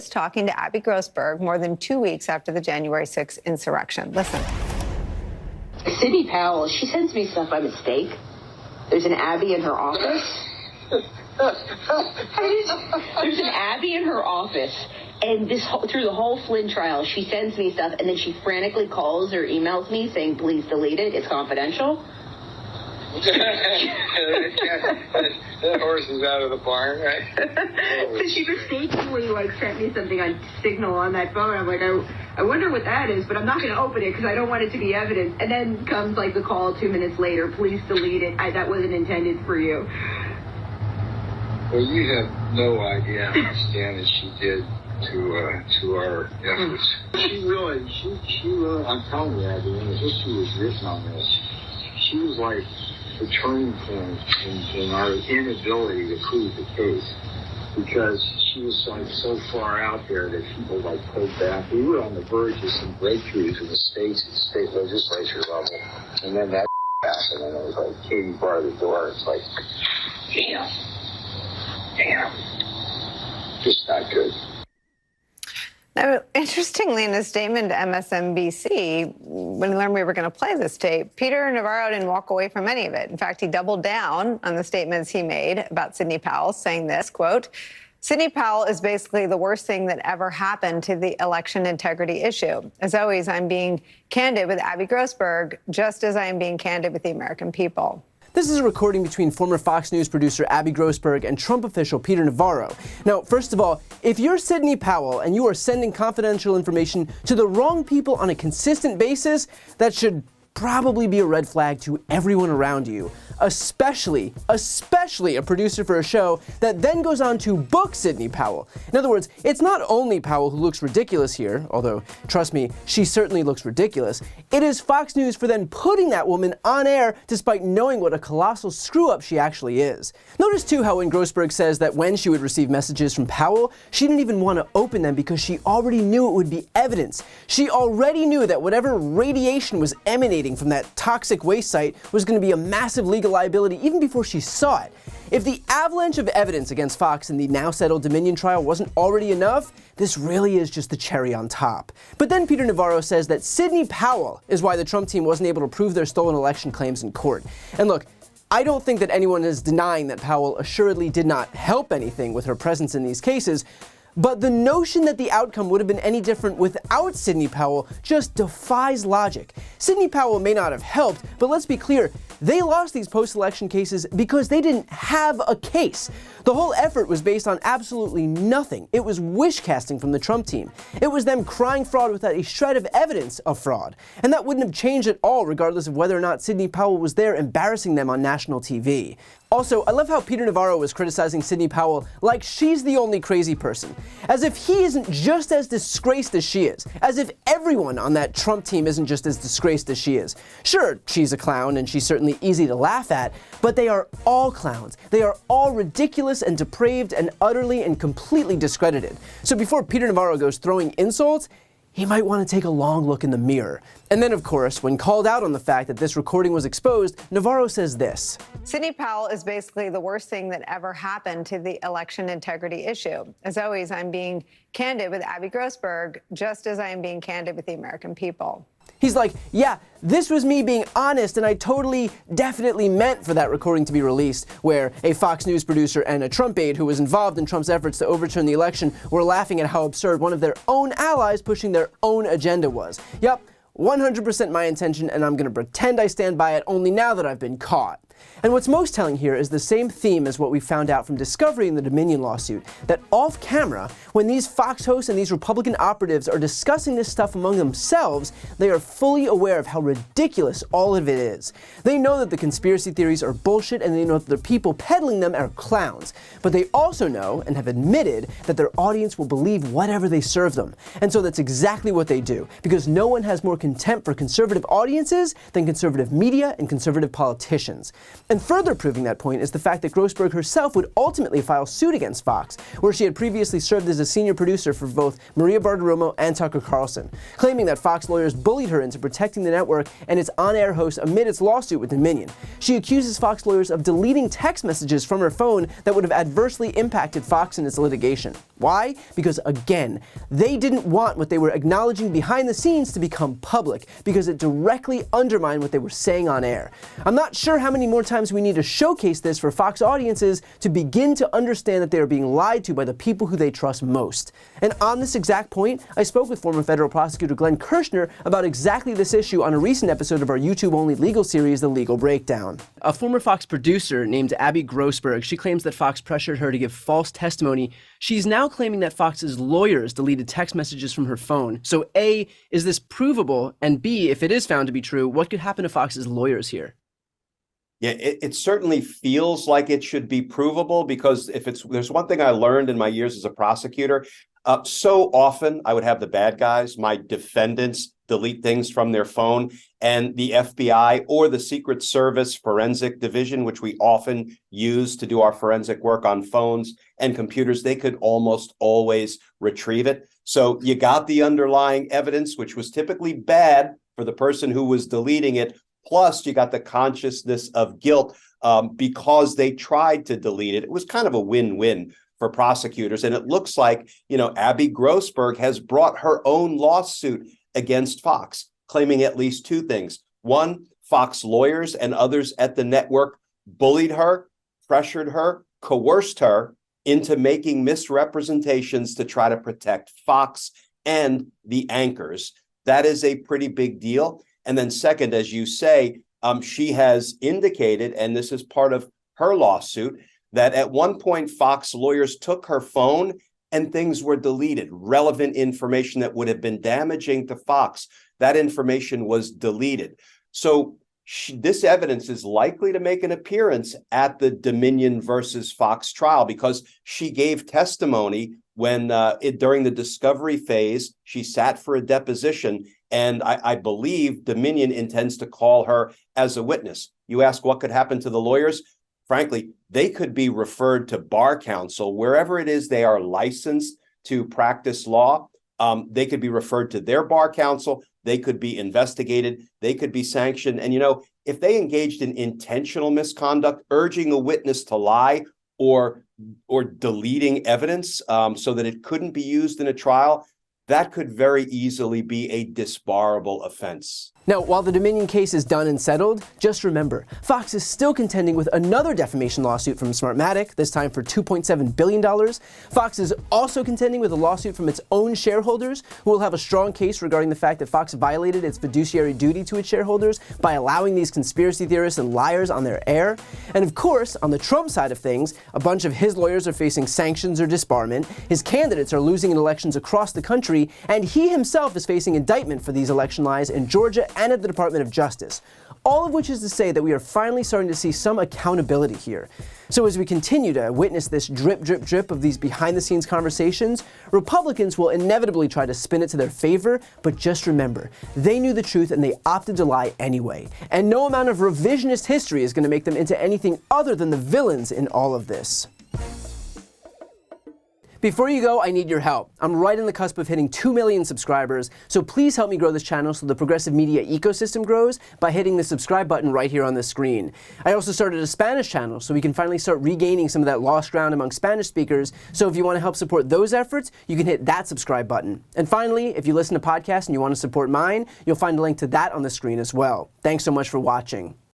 talking to Abby Grossberg more than 2 weeks after the January 6th insurrection. Listen. Sidney Powell, she sends me stuff by mistake. There's an Abby in her office. There's an Abby in her office. And through the whole Flynn trial, she sends me stuff, and then she frantically calls or emails me saying, please delete it. It's confidential. That horse is out of the barn, right? So she mistakenly sent me something on Signal on that phone. I'm like, I wonder what that is, but I'm not going to open it because I don't want it to be evidence. And then comes the call 2 minutes later. Please delete it. That wasn't intended for you. Well, you have no idea how much damage she did to our efforts. She really, I'm telling you, Abby, when the history was written on this, she was like the turning point in our inability to prove the case, because she was so far out there that people pulled back. We were on the verge of some breakthroughs in the state legislature level, and then that happened, and it was like Katie bar the door. It's like, damn, just not good. Now, interestingly, in a statement to MSNBC, when he learned we were going to play this tape, Peter Navarro didn't walk away from any of it. In fact, he doubled down on the statements he made about Sidney Powell, saying this, quote, Sidney Powell is basically the worst thing that ever happened to the election integrity issue. As always, I'm being candid with Abby Grossberg, just as I am being candid with the American people. This is a recording between former Fox News producer Abby Grossberg and Trump official Peter Navarro. Now, first of all, if you're Sidney Powell and you are sending confidential information to the wrong people on a consistent basis, that should probably be a red flag to everyone around you, especially a producer for a show that then goes on to book Sidney Powell. In other words, it's not only Powell who looks ridiculous here, although, trust me, she certainly looks ridiculous. It is Fox News for then putting that woman on air despite knowing what a colossal screw-up she actually is. Notice too how when Grossberg says that when she would receive messages from Powell, she didn't even want to open them because she already knew it would be evidence. She already knew that whatever radiation was emanating from that toxic waste site was going to be a massive legal liability even before she saw it. If the avalanche of evidence against Fox in the now settled Dominion trial wasn't already enough, this really is just the cherry on top. But then Peter Navarro says that Sidney Powell is why the Trump team wasn't able to prove their stolen election claims in court. And look, I don't think that anyone is denying that Powell assuredly did not help anything with her presence in these cases, but the notion that the outcome would have been any different without Sidney Powell just defies logic. Sidney Powell may not have helped, but let's be clear, they lost these post-election cases because they didn't have a case. The whole effort was based on absolutely nothing. It was wish-casting from the Trump team. It was them crying fraud without a shred of evidence of fraud. And that wouldn't have changed at all regardless of whether or not Sidney Powell was there embarrassing them on national TV. Also, I love how Peter Navarro was criticizing Sidney Powell like she's the only crazy person. As if he isn't just as disgraced as she is. As if everyone on that Trump team isn't just as disgraced as she is. Sure, she's a clown and she's certainly easy to laugh at, but they are all clowns. They are all ridiculous and depraved and utterly and completely discredited. So before Peter Navarro goes throwing insults, he might want to take a long look in the mirror. And then, of course, when called out on the fact that this recording was exposed, Navarro says this. Sidney Powell is basically the worst thing that ever happened to the election integrity issue. As always, I'm being candid with Abby Grossberg, just as I am being candid with the American people. He's like, yeah, this was me being honest, and I definitely meant for that recording to be released, where a Fox News producer and a Trump aide who was involved in Trump's efforts to overturn the election were laughing at how absurd one of their own allies pushing their own agenda was. Yep, 100% my intention, and I'm going to pretend I stand by it only now that I've been caught. And what's most telling here is the same theme as what we found out from discovery in the Dominion lawsuit, that off camera, when these Fox hosts and these Republican operatives are discussing this stuff among themselves, they are fully aware of how ridiculous all of it is. They know that the conspiracy theories are bullshit, and they know that the people peddling them are clowns. But they also know, and have admitted, that their audience will believe whatever they serve them. And so that's exactly what they do, because no one has more contempt for conservative audiences than conservative media and conservative politicians. And further proving that point is the fact that Grossberg herself would ultimately file suit against Fox, where she had previously served as a senior producer for both Maria Bartiromo and Tucker Carlson, claiming that Fox lawyers bullied her into protecting the network and its on-air hosts amid its lawsuit with Dominion. She accuses Fox lawyers of deleting text messages from her phone that would have adversely impacted Fox in its litigation. Why? Because, again, they didn't want what they were acknowledging behind the scenes to become public, because it directly undermined what they were saying on air. I'm not sure how many more times we need to showcase this for Fox audiences to begin to understand that they are being lied to by the people who they trust most. And on this exact point, I spoke with former federal prosecutor Glenn Kirshner about exactly this issue on a recent episode of our YouTube-only legal series, The Legal Breakdown. A former Fox producer named Abby Grossberg, she claims that Fox pressured her to give false testimony. She's now claiming that Fox's lawyers deleted text messages from her phone. So A, is this provable? And B, if it is found to be true, what could happen to Fox's lawyers here? Yeah, it certainly feels like it should be provable, because there's one thing I learned in my years as a prosecutor, so often I would have the bad guys, my defendants, delete things from their phone, and the FBI or the Secret Service forensic division, which we often use to do our forensic work on phones and computers, they could almost always retrieve it. So you got the underlying evidence, which was typically bad for the person who was deleting it. Plus, you got the consciousness of guilt because they tried to delete it. It was kind of a win-win for prosecutors. And it looks like, Abby Grossberg has brought her own lawsuit against Fox, claiming at least two things. One, Fox lawyers and others at the network bullied her, pressured her, coerced her into making misrepresentations to try to protect Fox and the anchors. That is a pretty big deal. And then second, as you say, she has indicated, and this is part of her lawsuit, that at one point Fox lawyers took her phone and things were deleted. Relevant information that would have been damaging to Fox, that information was deleted. So this evidence is likely to make an appearance at the Dominion versus Fox trial, because she gave testimony when during the discovery phase. She sat for a deposition, and I believe Dominion intends to call her as a witness. You ask what could happen to the lawyers? Frankly, they could be referred to bar counsel, wherever it is they are licensed to practice law. They could be referred to their bar counsel. They could be investigated. They could be sanctioned. And, if they engaged in intentional misconduct, urging a witness to lie or deleting evidence so that it couldn't be used in a trial, that could very easily be a disbarable offense. Now, while the Dominion case is done and settled, just remember, Fox is still contending with another defamation lawsuit from Smartmatic, this time for $2.7 billion. Fox is also contending with a lawsuit from its own shareholders, who will have a strong case regarding the fact that Fox violated its fiduciary duty to its shareholders by allowing these conspiracy theorists and liars on their air. And of course, on the Trump side of things, a bunch of his lawyers are facing sanctions or disbarment, his candidates are losing in elections across the country, and he himself is facing indictment for these election lies in Georgia and at the Department of Justice. All of which is to say that we are finally starting to see some accountability here. So as we continue to witness this drip, drip, drip of these behind-the-scenes conversations, Republicans will inevitably try to spin it to their favor, but just remember, they knew the truth and they opted to lie anyway. And no amount of revisionist history is going to make them into anything other than the villains in all of this. Before you go, I need your help. I'm right on the cusp of hitting 2 million subscribers, so please help me grow this channel so the progressive media ecosystem grows by hitting the subscribe button right here on the screen. I also started a Spanish channel so we can finally start regaining some of that lost ground among Spanish speakers, so if you want to help support those efforts, you can hit that subscribe button. And finally, if you listen to podcasts and you want to support mine, you'll find a link to that on the screen as well. Thanks so much for watching.